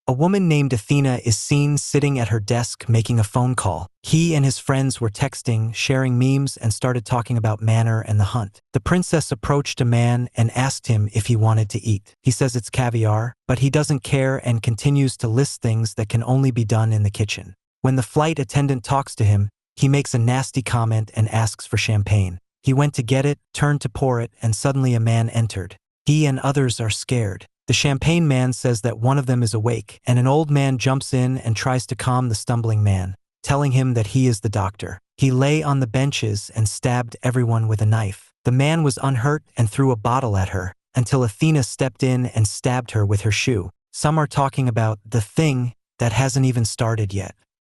A woman named Athena is seen sitting at her desk making a phone call. He and his friends were texting, sharing memes, and started talking about Manor and the hunt. The princess approached a man and asked him if he wanted to eat. He says it's caviar, but he doesn't care and continues to list things that can only be done in the kitchen. When the flight attendant talks to him, he makes a nasty comment and asks for champagne. He went to get it, turned to pour it, and suddenly a man entered. He and others are scared. The champagne man says that one of them is awake, and an old man jumps in and tries to calm the stumbling man, telling him that he is the doctor. He lay on the benches and stabbed everyone with a knife. The man was unhurt and threw a bottle at her, until Athena stepped in and stabbed her with her shoe. Some are talking about the thing that hasn't even started yet.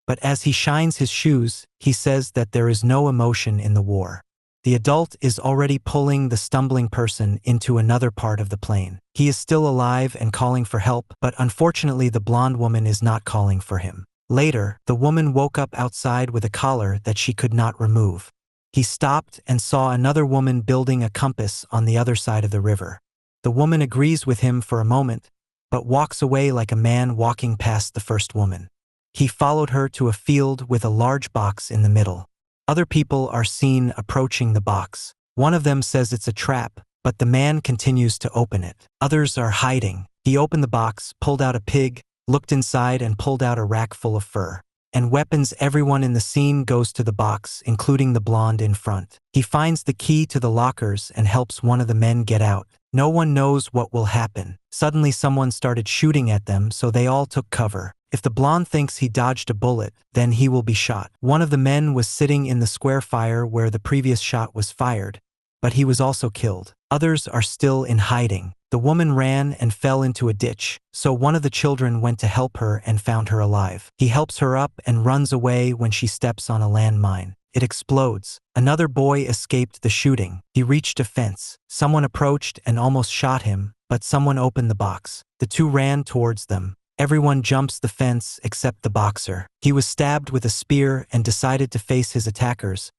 But as he shines his shoes, he says that there is no emotion in the war. The adult is already pulling the stumbling person into another part of the plane. He is still alive and calling for help, but unfortunately the blonde woman is not calling for him. Later, the woman woke up outside with a collar that she could not remove. He stopped and saw another woman building a compass on the other side of the river. The woman agrees with him for a moment, but walks away like a man walking past the first woman. He followed her to a field with a large box in the middle. Other people are seen approaching the box. One of them says it's a trap, but the man continues to open it. Others are hiding. He opened the box, pulled out a pig, looked inside and pulled out a rack full of fur and weapons. Everyone in the scene goes to the box, including the blonde in front. He finds the key to the lockers and helps one of the men get out. No one knows what will happen. Suddenly someone started shooting at them, so they all took cover. If the blonde thinks he dodged a bullet, then he will be shot. One of the men was sitting in the square fire where the previous shot was fired, but he was also killed. Others are still in hiding. The woman ran and fell into a ditch, so one of the children went to help her and found her alive. He helps her up and runs away when she steps on a landmine. It explodes. Another boy escaped the shooting. He reached a fence. Someone approached and almost shot him, but someone opened the box. The two ran towards them. Everyone jumps the fence except the boxer. He was stabbed with a spear and decided to face his attackers,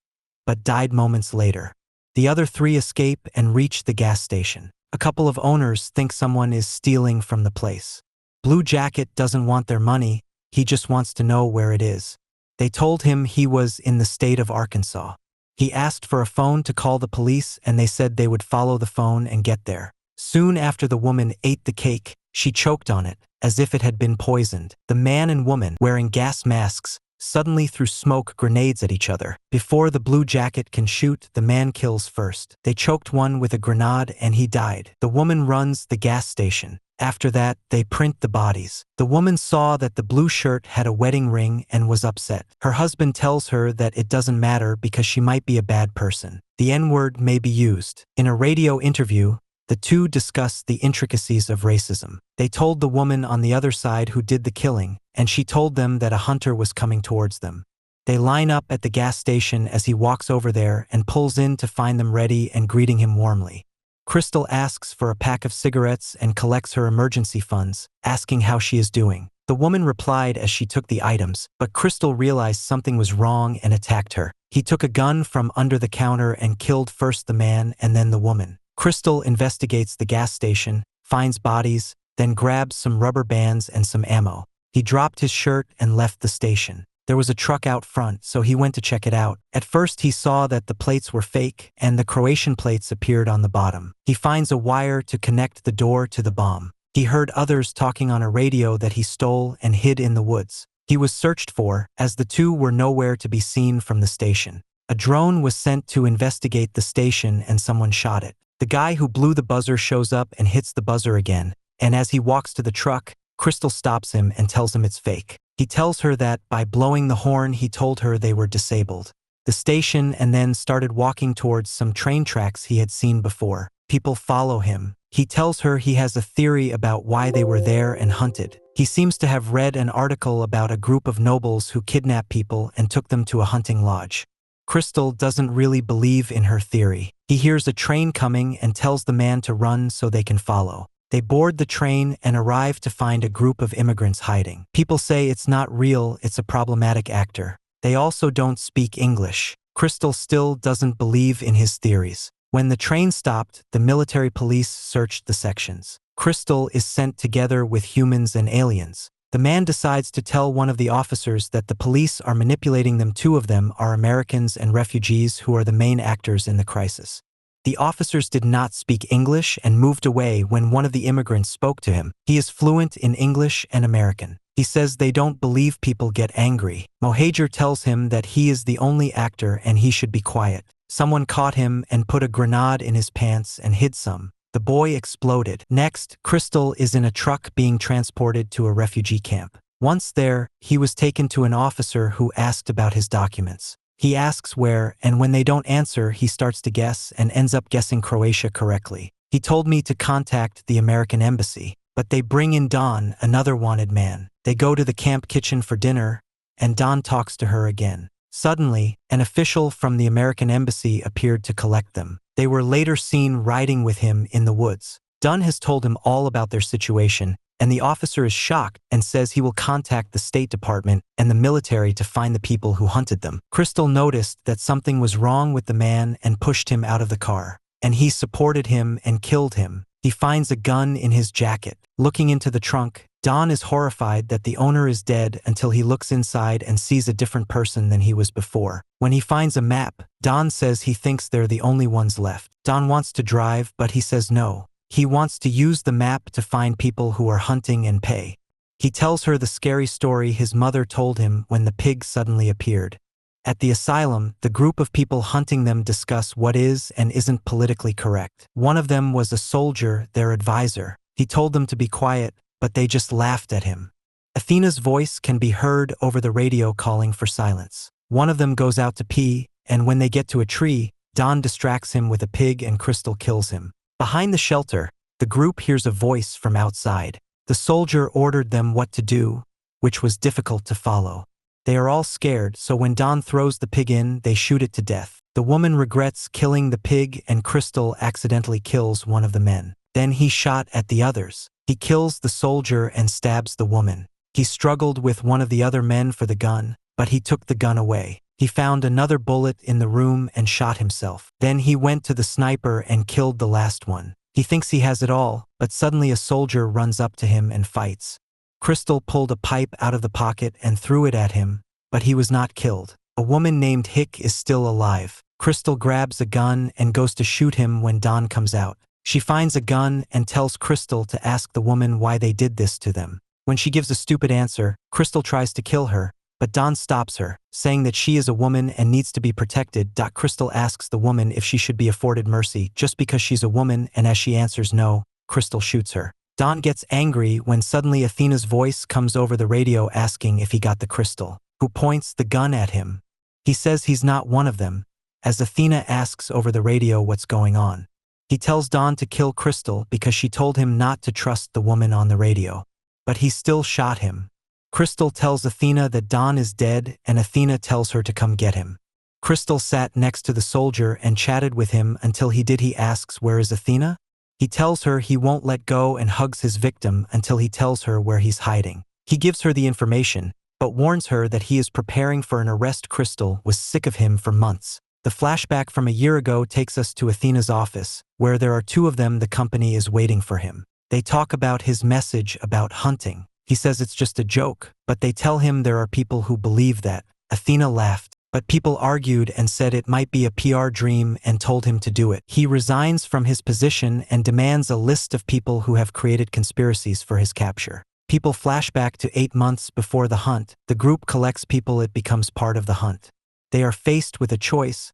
but died moments later. The other three escape and reach the gas station. A couple of owners think someone is stealing from the place. Blue Jacket doesn't want their money, he just wants to know where it is. They told him he was in the state of Arkansas. He asked for a phone to call the police and they said they would follow the phone and get there. Soon after the woman ate the cake, she choked on it, as if it had been poisoned. The man and woman, wearing gas masks, suddenly threw smoke grenades at each other. Before the Blue Jacket can shoot, the man kills first. They choked one with a grenade and he died. The woman runs the gas station. After that, they print the bodies. The woman saw that the blue shirt had a wedding ring and was upset. Her husband tells her that it doesn't matter because she might be a bad person. The N-word may be used. In a radio interview, the two discussed the intricacies of racism. They told the woman on the other side who did the killing, and she told them that a hunter was coming towards them. They line up at the gas station as he walks over there and pulls in to find them ready and greeting him warmly. Crystal asks for a pack of cigarettes and collects her emergency funds, asking how she is doing. The woman replied as she took the items, but Crystal realized something was wrong and attacked her. He took a gun from under the counter and killed first the man and then the woman. Crystal investigates the gas station, finds bodies, then grabs some rubber bands and some ammo. He dropped his shirt and left the station. There was a truck out front, so he went to check it out. At first he saw that the plates were fake and the Croatian plates appeared on the bottom. He finds a wire to connect the door to the bomb. He heard others talking on a radio that he stole and hid in the woods. He was searched for, as the two were nowhere to be seen from the station. A drone was sent to investigate the station and someone shot it. The guy who blew the buzzer shows up and hits the buzzer again, and as he walks to the truck, Crystal stops him and tells him it's fake. He tells her that by blowing the horn he told her they were disabled. The station and then started walking towards some train tracks he had seen before. People follow him. He tells her he has a theory about why they were there and hunted. He seems to have read an article about a group of nobles who kidnapped people and took them to a hunting lodge. Crystal doesn't really believe in her theory. He hears a train coming and tells the man to run so they can follow. They board the train and arrive to find a group of immigrants hiding. People say it's not real, it's a problematic actor. They also don't speak English. Crystal still doesn't believe in his theories. When the train stopped, the military police searched the sections. Crystal is sent together with humans and aliens. The man decides to tell one of the officers that the police are manipulating them. Two of them are Americans and refugees who are the main actors in the crisis. The officers did not speak English and moved away when one of the immigrants spoke to him. He is fluent in English and American. He says they don't believe people get angry. Mohajer tells him that he is the only actor and he should be quiet. Someone caught him and put a grenade in his pants and hid some. The boy exploded. Next, Crystal is in a truck being transported to a refugee camp. Once there, he was taken to an officer who asked about his documents. He asks where, and when they don't answer, he starts to guess and ends up guessing Croatia correctly. He told me to contact the American embassy, but they bring in Dawn, another wanted man. They go to the camp kitchen for dinner, and Dawn talks to her again. Suddenly, an official from the American embassy appeared to collect them. They were later seen riding with him in the woods. Dunn has told him all about their situation, and the officer is shocked and says he will contact the State Department and the military to find the people who hunted them. Crystal noticed that something was wrong with the man and pushed him out of the car, and he supported him and killed him. He finds a gun in his jacket. Looking into the trunk, Don is horrified that the owner is dead until he looks inside and sees a different person than he was before. When he finds a map, Don says he thinks they're the only ones left. Don wants to drive, but he says no. He wants to use the map to find people who are hunting and pay. He tells her the scary story his mother told him when the pig suddenly appeared. At the asylum, the group of people hunting them discuss what is and isn't politically correct. One of them was a soldier, their advisor. He told them to be quiet, but they just laughed at him. Athena's voice can be heard over the radio calling for silence. One of them goes out to pee, and when they get to a tree, Don distracts him with a pig and Crystal kills him. Behind the shelter, the group hears a voice from outside. The soldier ordered them what to do, which was difficult to follow. They are all scared, so when Don throws the pig in, they shoot it to death. The woman regrets killing the pig and Crystal accidentally kills one of the men. Then he shot at the others. He kills the soldier and stabs the woman. He struggled with one of the other men for the gun, but he took the gun away. He found another bullet in the room and shot himself. Then he went to the sniper and killed the last one. He thinks he has it all, but suddenly a soldier runs up to him and fights. Crystal pulled a pipe out of the pocket and threw it at him, but he was not killed. A woman named Hick is still alive. Crystal grabs a gun and goes to shoot him when Don comes out. She finds a gun and tells Crystal to ask the woman why they did this to them. When she gives a stupid answer, Crystal tries to kill her, but Don stops her, saying that she is a woman and needs to be protected. Crystal asks the woman if she should be afforded mercy just because she's a woman, and as she answers no, Crystal shoots her. Don gets angry when suddenly Athena's voice comes over the radio asking if he got the crystal, who points the gun at him. He says he's not one of them, as Athena asks over the radio what's going on. He tells Don to kill Crystal because she told him not to trust the woman on the radio, but he still shot him. Crystal tells Athena that Don is dead, and Athena tells her to come get him. Crystal sat next to the soldier and chatted with him until he asks where is Athena? He tells her he won't let go and hugs his victim until he tells her where he's hiding. He gives her the information, but warns her that he is preparing for an arrest. Crystal was sick of him for months. The flashback from a year ago takes us to Athena's office, where there are two of them. The company is waiting for him. They talk about his message about hunting. He says it's just a joke, but they tell him there are people who believe that. Athena laughed, but people argued and said it might be a PR dream and told him to do it. He resigns from his position and demands a list of people who have created conspiracies for his capture. People flash back to 8 months before the hunt. The group collects people. It becomes part of the hunt. They are faced with a choice,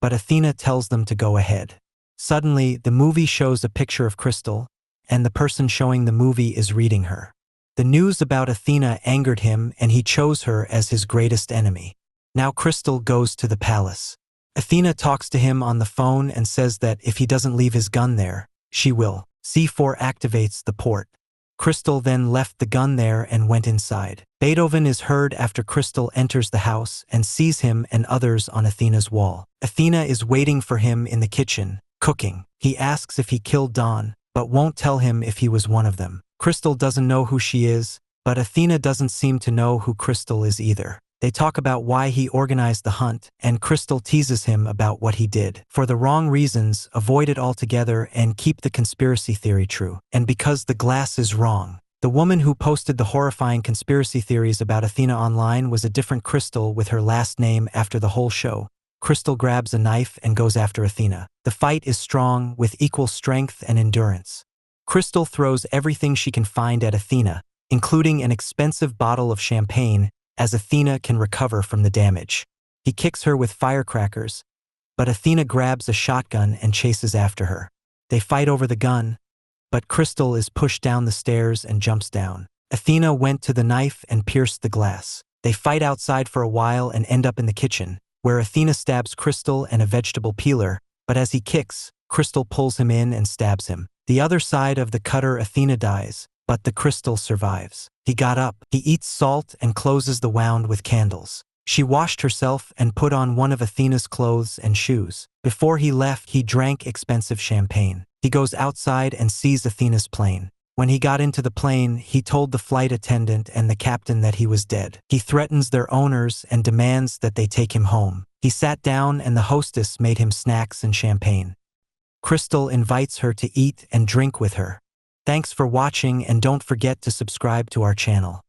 but Athena tells them to go ahead. Suddenly, the movie shows a picture of Crystal, and the person showing the movie is reading her. The news about Athena angered him, and he chose her as his greatest enemy. Now Crystal goes to the palace. Athena talks to him on the phone and says that if he doesn't leave his gun there, she will. C4 activates the port. Crystal then left the gun there and went inside. Beethoven is heard after Crystal enters the house and sees him and others on Athena's wall. Athena is waiting for him in the kitchen, cooking. He asks if he killed Don, but won't tell him if he was one of them. Crystal doesn't know who she is, but Athena doesn't seem to know who Crystal is either. They talk about why he organized the hunt, and Crystal teases him about what he did. For the wrong reasons, avoid it altogether and keep the conspiracy theory true. And because the glass is wrong. The woman who posted the horrifying conspiracy theories about Athena online was a different Crystal with her last name after the whole show. Crystal grabs a knife and goes after Athena. The fight is strong, with equal strength and endurance. Crystal throws everything she can find at Athena, including an expensive bottle of champagne, as Athena can recover from the damage. He kicks her with firecrackers, but Athena grabs a shotgun and chases after her. They fight over the gun, but Crystal is pushed down the stairs and jumps down. Athena went to the knife and pierced the glass. They fight outside for a while and end up in the kitchen, where Athena stabs Crystal and a vegetable peeler, but as he kicks, Crystal pulls him in and stabs him. The other side of the cutter, Athena dies, but the Crystal survives. He got up, he eats salt and closes the wound with candles. She washed herself and put on one of Athena's clothes and shoes. Before he left, he drank expensive champagne. He goes outside and sees Athena's plane. When he got into the plane, he told the flight attendant and the captain that he was dead. He threatens their owners and demands that they take him home. He sat down and the hostess made him snacks and champagne. Crystal invites her to eat and drink with her. Thanks for watching and don't forget to subscribe to our channel.